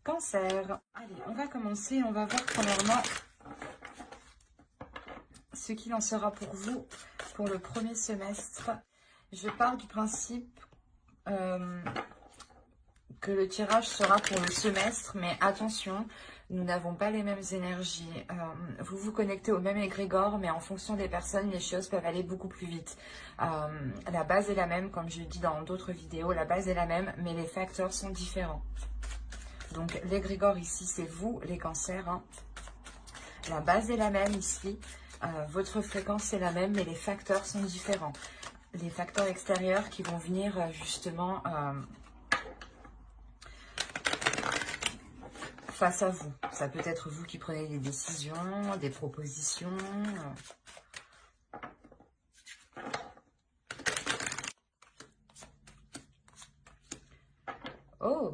Cancer. Allez, on va commencer. On va voir premièrement ce qu'il en sera pour vous pour le premier semestre. Je pars du principe que le tirage sera pour le semestre, mais attention, nous n'avons pas les mêmes énergies. Vous vous connectez au même égrégore, mais en fonction des personnes, les choses peuvent aller beaucoup plus vite. La base est la même, comme je le dis dans d'autres vidéos, la base est la même, mais les facteurs sont différents. Donc l'égrégore ici, c'est vous, les cancers. Hein. La base est la même ici, votre fréquence est la même, mais les facteurs sont différents. Les facteurs extérieurs qui vont venir justement face à vous. Ça peut être vous qui prenez des décisions, des propositions. Oh!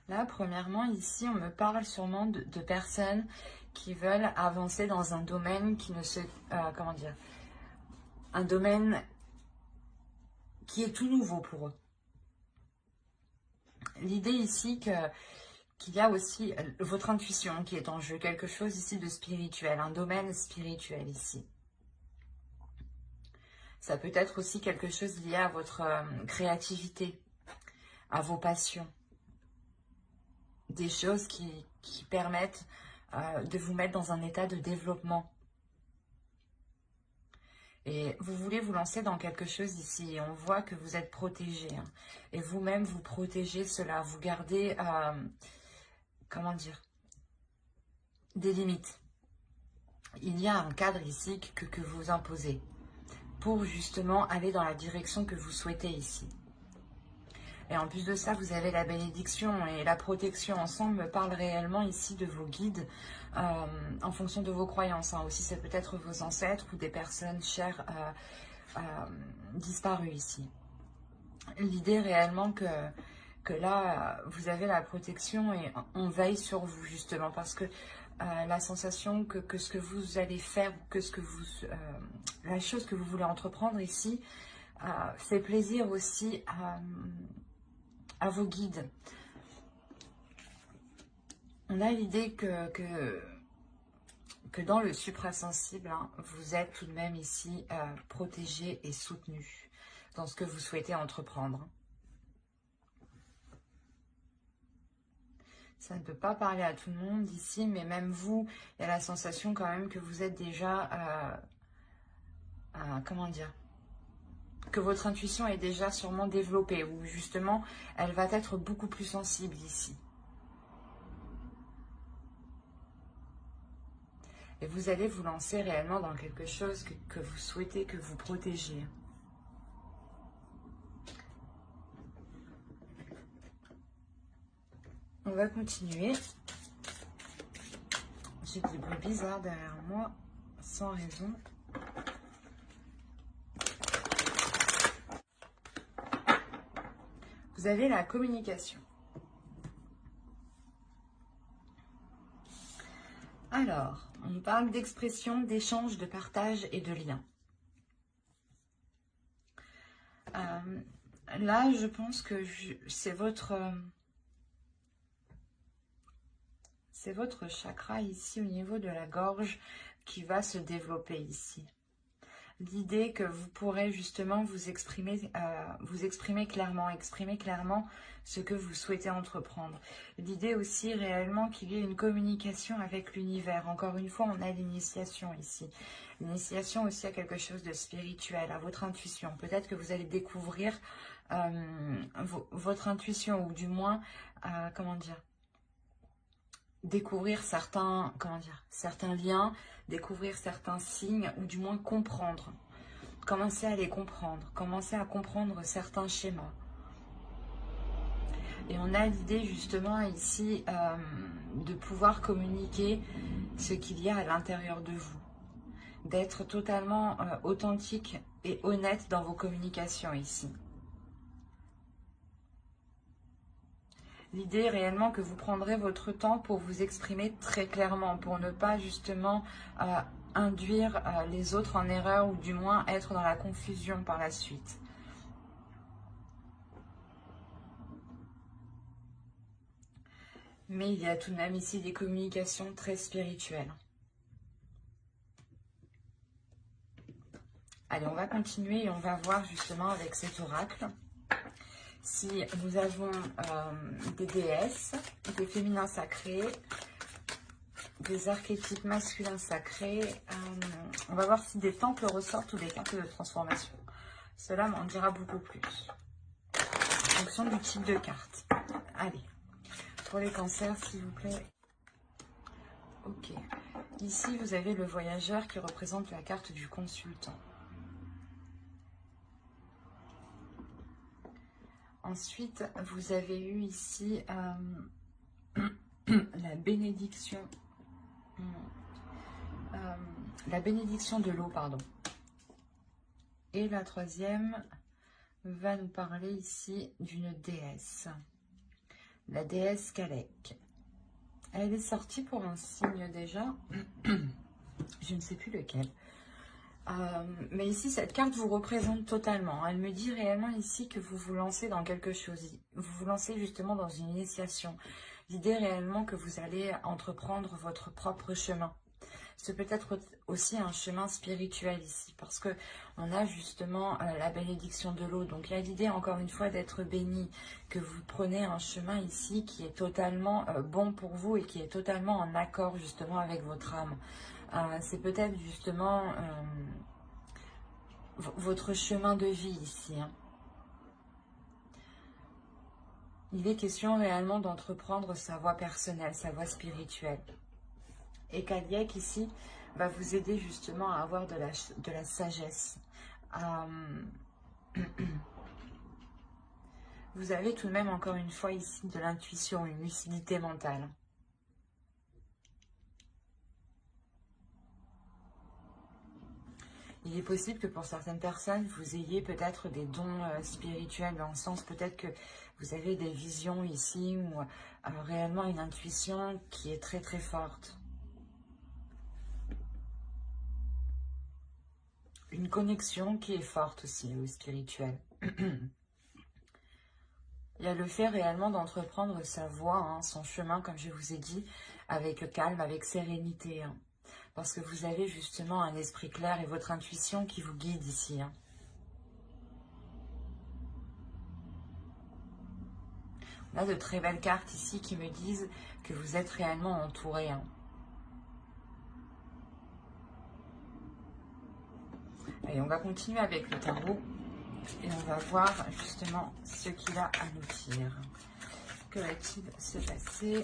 Là, premièrement, ici, on me parle sûrement de personnes qui veulent avancer dans un domaine qui ne se... comment dire? Un domaine qui est tout nouveau pour eux. L'idée ici qu'il y a aussi votre intuition qui est en jeu, quelque chose ici de spirituel, un domaine spirituel ici. Ça peut être aussi quelque chose lié à votre créativité, à vos passions. Des choses qui permettent de vous mettre dans un état de développement. Et vous voulez vous lancer dans quelque chose ici. Et on voit que vous êtes protégé. Hein, et vous-même, vous protégez cela. Vous gardez, comment dire, des limites. Il y a un cadre ici que vous imposez pour justement aller dans la direction que vous souhaitez ici. Et en plus de ça, vous avez la bénédiction et la protection ensemble me parle réellement ici de vos guides en fonction de vos croyances. Hein. Aussi, c'est peut-être vos ancêtres ou des personnes chères disparues ici. L'idée réellement que là, vous avez la protection et on veille sur vous justement parce que la sensation que ce que vous allez faire, que ce que vous, la chose que vous voulez entreprendre ici, fait plaisir aussi à vos guides. On a l'idée que dans le suprasensible, hein, vous êtes tout de même ici protégé et soutenu dans ce que vous souhaitez entreprendre. Ça ne peut pas parler à tout le monde ici, mais même vous, il y a la sensation quand même que vous êtes déjà, comment dire, que votre intuition est déjà sûrement développée, ou justement, elle va être beaucoup plus sensible ici. Et vous allez vous lancer réellement dans quelque chose que vous souhaitez, que vous protégez. On va continuer. J'ai des bruits bizarres derrière moi, sans raison. Vous avez la communication. Alors, on parle d'expression, d'échange, de partage et de lien. Là, je pense que c'est votre chakra ici au niveau de la gorge qui va se développer ici. L'idée que vous pourrez justement vous exprimer clairement ce que vous souhaitez entreprendre. L'idée aussi réellement qu'il y ait une communication avec l'univers. Encore une fois, on a l'initiation ici. L'initiation aussi à quelque chose de spirituel, à votre intuition. Peut-être que vous allez découvrir votre intuition, ou du moins, comment dire, découvrir certains liens, découvrir certains signes, ou du moins comprendre. Commencer à les comprendre, commencer à comprendre certains schémas. Et on a l'idée justement ici de pouvoir communiquer ce qu'il y a à l'intérieur de vous. D'être totalement authentique et honnête dans vos communications ici. L'idée est réellement que vous prendrez votre temps pour vous exprimer très clairement, pour ne pas justement induire les autres en erreur, ou du moins être dans la confusion par la suite. Mais il y a tout de même ici des communications très spirituelles. Allez, on va continuer et on va voir justement avec cet oracle si nous avons des déesses, des féminins sacrés, des archétypes masculins sacrés. On va voir si des temples ressortent ou des temples de transformation. Cela m'en dira beaucoup plus. En fonction du type de carte. Allez, pour les cancers, s'il vous plaît. Ok. Ici, vous avez le voyageur qui représente la carte du consultant. Ensuite, vous avez eu ici la bénédiction. La bénédiction de l'eau, pardon. Et la troisième va nous parler ici d'une déesse. La déesse Kalek. Elle est sortie pour un signe déjà. Je ne sais plus lequel. Mais ici, cette carte vous représente totalement. Elle me dit réellement ici que vous vous lancez dans quelque chose. Vous vous lancez justement dans une initiation. L'idée réellement que vous allez entreprendre votre propre chemin. C'est peut-être aussi un chemin spirituel ici, parce que on a justement la bénédiction de l'eau. Donc il y a l'idée encore une fois d'être béni, que vous prenez un chemin ici qui est totalement bon pour vous et qui est totalement en accord justement avec votre âme. C'est peut-être justement votre chemin de vie ici. Hein. Il est question réellement d'entreprendre sa voie personnelle, sa voie spirituelle. Et Kaliek ici va vous aider justement à avoir de la sagesse. Vous avez tout de même encore une fois ici de l'intuition, une lucidité mentale. Il est possible que pour certaines personnes, vous ayez peut-être des dons spirituels, dans le sens peut-être que vous avez des visions ici ou réellement une intuition qui est très très forte. Une connexion qui est forte aussi au spirituel. Il y a le fait réellement d'entreprendre sa voie, hein, son chemin, comme je vous ai dit, avec calme, avec sérénité. Hein. Parce que vous avez justement un esprit clair et votre intuition qui vous guide ici. Hein. On a de très belles cartes ici qui me disent que vous êtes réellement entouré. Hein. Allez, on va continuer avec le tarot. Et on va voir justement ce qu'il a à nous dire. Que va-t-il se passer?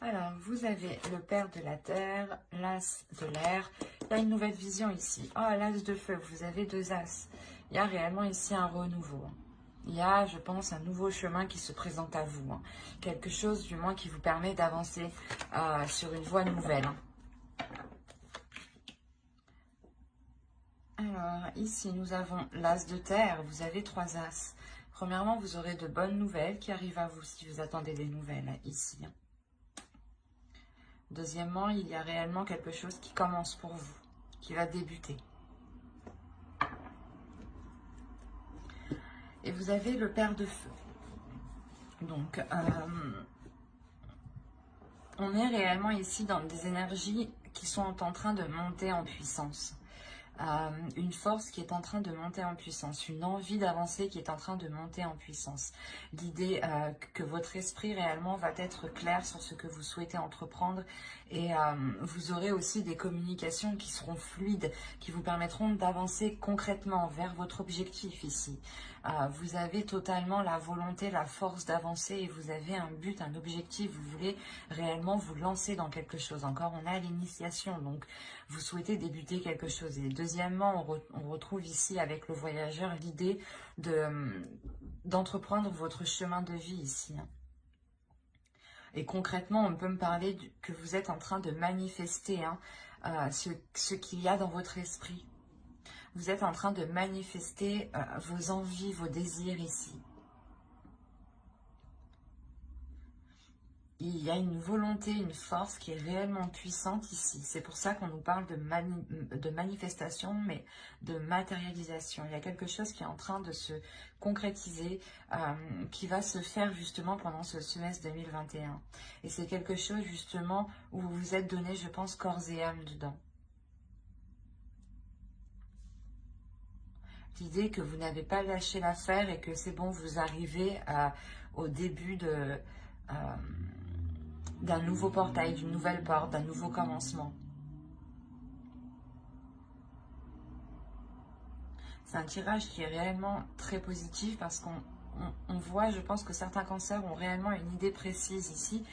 Alors, vous avez le père de la terre, l'as de l'air. Il y a une nouvelle vision ici. Oh, l'as de feu, vous avez deux as. Il y a réellement ici un renouveau. Il y a, je pense, un nouveau chemin qui se présente à vous. Hein. Quelque chose, du moins, qui vous permet d'avancer sur une voie nouvelle. Hein. Alors, ici, nous avons l'as de terre. Vous avez trois as. Premièrement, vous aurez de bonnes nouvelles qui arrivent à vous si vous attendez des nouvelles ici. Deuxièmement, il y a réellement quelque chose qui commence pour vous, qui va débuter. Et vous avez le père de feu. Donc, on est réellement ici dans des énergies qui sont en train de monter en puissance. Une force qui est en train de monter en puissance, une envie d'avancer qui est en train de monter en puissance. L'idée que votre esprit réellement va être clair sur ce que vous souhaitez entreprendre et vous aurez aussi des communications qui seront fluides, qui vous permettront d'avancer concrètement vers votre objectif ici. Vous avez totalement la volonté, la force d'avancer et vous avez un but, un objectif, vous voulez réellement vous lancer dans quelque chose. Encore, on a l'initiation, donc vous souhaitez débuter quelque chose. Et deuxièmement, on retrouve ici avec le voyageur l'idée d'entreprendre votre chemin de vie ici. Et concrètement, on peut me parler que vous êtes en train de manifester ce qu'il y a dans votre esprit. Vous êtes en train de manifester vos envies, vos désirs ici. il y a une volonté, une force qui est réellement puissante ici. C'est pour ça qu'on nous parle de manifestation, mais de matérialisation. Il y a quelque chose qui est en train de se concrétiser, qui va se faire justement pendant ce semestre 2021. Et c'est quelque chose justement où vous vous êtes donné, je pense, corps et âme dedans. L'idée que vous n'avez pas lâché l'affaire et que c'est bon, vous arrivez au début d'un nouveau portail, d'une nouvelle porte, d'un nouveau commencement. C'est un tirage qui est réellement très positif parce qu'on voit, je pense que certains cancers ont réellement une idée précise ici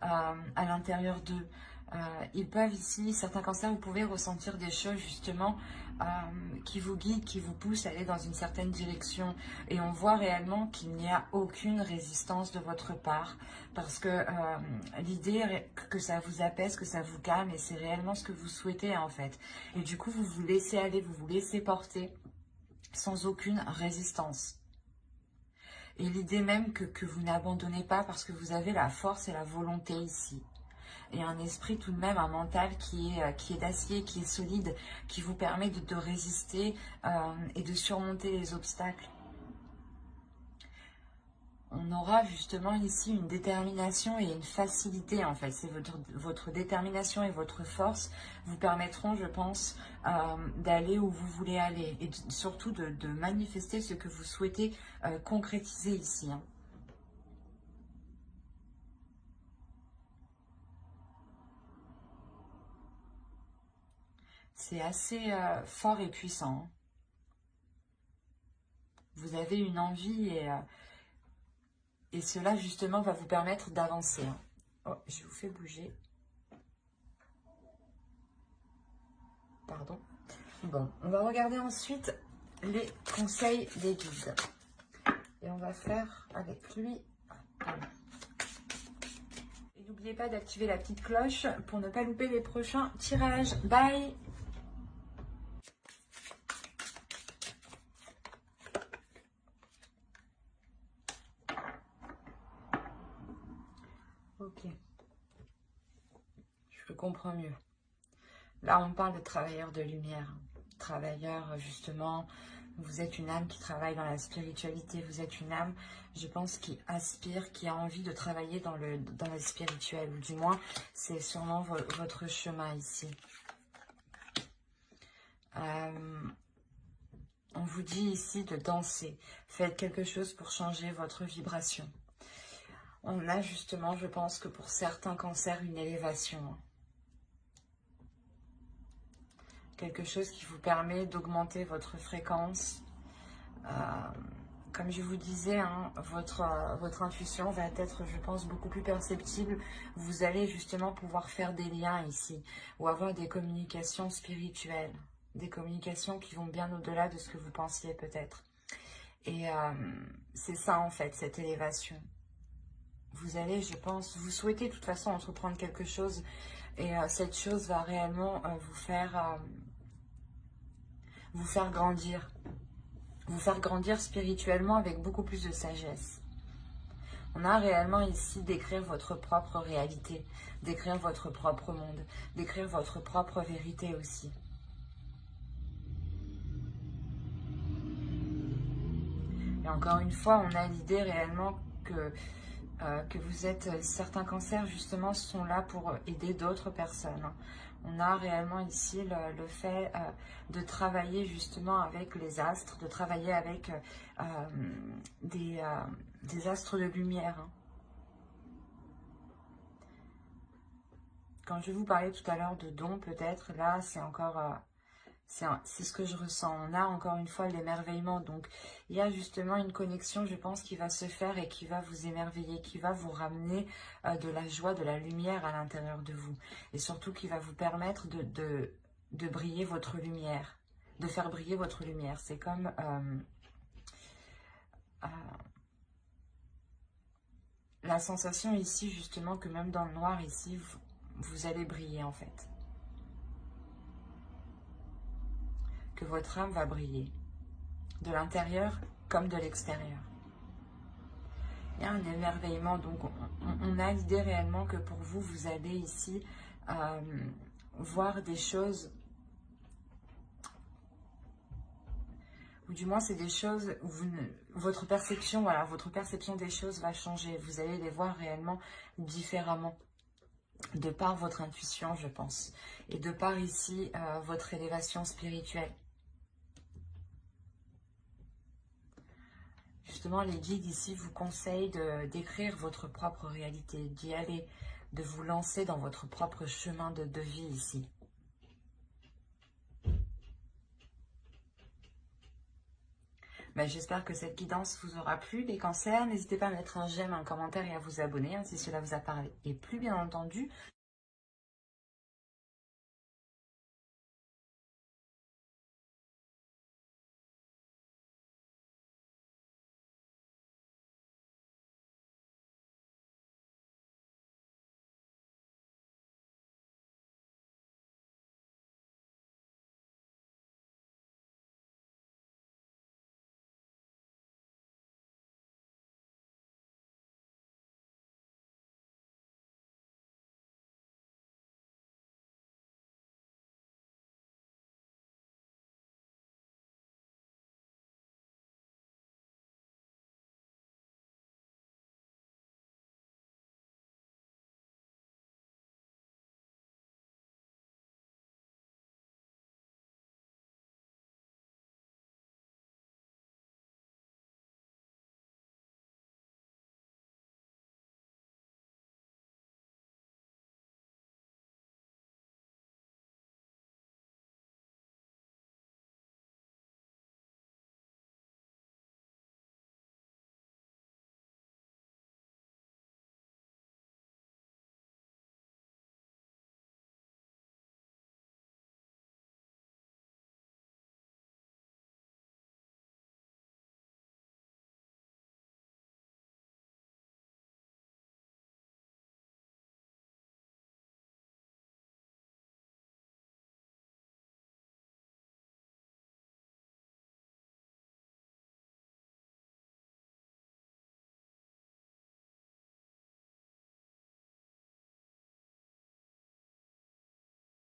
à l'intérieur d'eux. Ils peuvent ici, certains cancers, vous pouvez ressentir des choses justement qui vous guident, qui vous poussent à aller dans une certaine direction. Et on voit réellement qu'il n'y a aucune résistance de votre part parce que l'idée que ça vous apaise, que ça vous calme et c'est réellement ce que vous souhaitez en fait. Et du coup, vous vous laissez aller, vous vous laissez porter sans aucune résistance. Et l'idée même que vous n'abandonnez pas parce que vous avez la force et la volonté ici. Et un esprit tout de même, un mental qui est d'acier, qui est solide, qui vous permet de résister et de surmonter les obstacles. On aura justement ici une détermination et une facilité en fait. C'est votre détermination et votre force vous permettront, je pense, d'aller où vous voulez aller. Et surtout de manifester ce que vous souhaitez concrétiser ici. Hein. C'est assez fort et puissant. Hein. Vous avez une envie et cela justement va vous permettre d'avancer. Hein. Oh, je vous fais bouger. Pardon. Bon, on va regarder ensuite les conseils des guides. Et on va faire avec lui. Et n'oubliez pas d'activer la petite cloche pour ne pas louper les prochains tirages. Bye! Ok. Je comprends mieux. Là, on parle de travailleurs de lumière. Travailleurs, justement, vous êtes une âme qui travaille dans la spiritualité. Vous êtes une âme, je pense, qui aspire, qui a envie de travailler dans le spirituel. Ou du moins, c'est sûrement votre chemin ici. On vous dit ici de danser. Faites quelque chose pour changer votre vibration. On a justement, je pense que pour certains cancers, une élévation. Quelque chose qui vous permet d'augmenter votre fréquence. Comme je vous disais, hein, votre intuition va être, je pense, beaucoup plus perceptible. Vous allez justement pouvoir faire des liens ici ou avoir des communications spirituelles. Des communications qui vont bien au-delà de ce que vous pensiez peut-être. Et c'est ça en fait, cette élévation. Vous allez, je pense, vous souhaitez de toute façon entreprendre quelque chose et cette chose va réellement vous faire grandir. Vous faire grandir spirituellement avec beaucoup plus de sagesse. On a réellement ici d'écrire votre propre réalité, d'écrire votre propre monde, d'écrire votre propre vérité aussi. Et encore une fois, on a l'idée réellement que vous êtes, certains cancers justement sont là pour aider d'autres personnes. On a réellement ici le fait de travailler justement avec les astres, de travailler avec des astres de lumière. Hein. Quand je vous parlais tout à l'heure de dons, peut-être, là, c'est encore... c'est ce que je ressens. On a encore une fois l'émerveillement. Donc, il y a justement une connexion, je pense, qui va se faire et qui va vous émerveiller, qui va vous ramener de la joie, de la lumière à l'intérieur de vous. Et surtout, qui va vous permettre de briller votre lumière, de faire briller votre lumière. C'est comme... la sensation ici, justement, que même dans le noir, ici, vous allez briller, en fait. Que votre âme va briller, de l'intérieur comme de l'extérieur. Il y a un émerveillement, donc on a l'idée réellement que pour vous, vous allez ici voir des choses, ou du moins c'est des choses où votre perception, voilà, votre perception des choses va changer. Vous allez les voir réellement différemment, de par votre intuition, je pense, et de par ici votre élévation spirituelle. Justement, les guides ici vous conseillent d'écrire votre propre réalité, d'y aller, de vous lancer dans votre propre chemin de vie ici. Ben, j'espère que cette guidance vous aura plu. Les cancers, n'hésitez pas à mettre un j'aime, un commentaire et à vous abonner si cela vous a parlé. Et plus bien entendu,